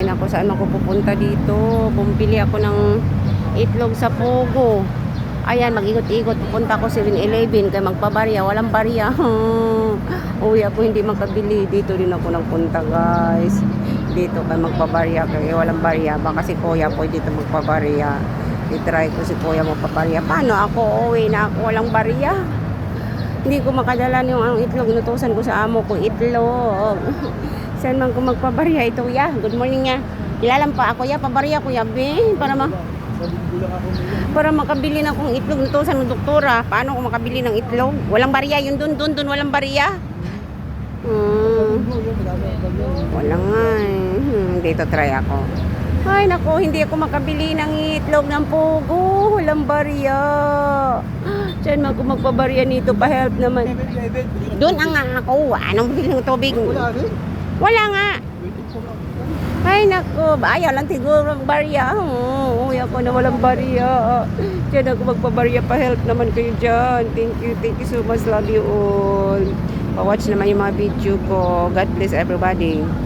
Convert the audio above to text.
naku, saan ako pupunta dito? Bumili ako ng itlog sa Pogo. Ayan, mag-ikot-ikot. Pupunta ako 7-Eleven kaya magpabarya. Walang barya. Uwi ako hindi makabili. Dito din ako nagpunta, guys. Dito kaya magpabarya kaya walang barya. Baka si Kuya po dito magpabarya. I-try ko si Kuya magpabarya. Paano ako? Uwi na ako. Walang barya. Hindi ko makadala yung ang itlog. Nutusan ko sa amo ko itlog. Saan man ko magpabarya ito, ya? Good morning, ya. Ilalampa ako, ya. Pabarya ko, ya, be. Para makabili na akong itlog. Nutusan ng doktora. Paano ako makabili ng itlog? Walang barya. Yun dun. Walang barya. Wala nga eh. Dito try ako. Ay, naku. Hindi ako makabili ng itlog ng Pogo. Walang barya. Saan man ko magpabarya nito? Pa-help naman. Doon ang nga ako. Anong bili ng tubig? Wala nga. Ay, naku. Ayaw lang siguro ang barya. Uy, ako na walang barya. Diyan ako magpabarya. Pa-help naman kayo dyan. Thank you so much. Love you all. Pa-watch naman yung mga video ko. God bless everybody.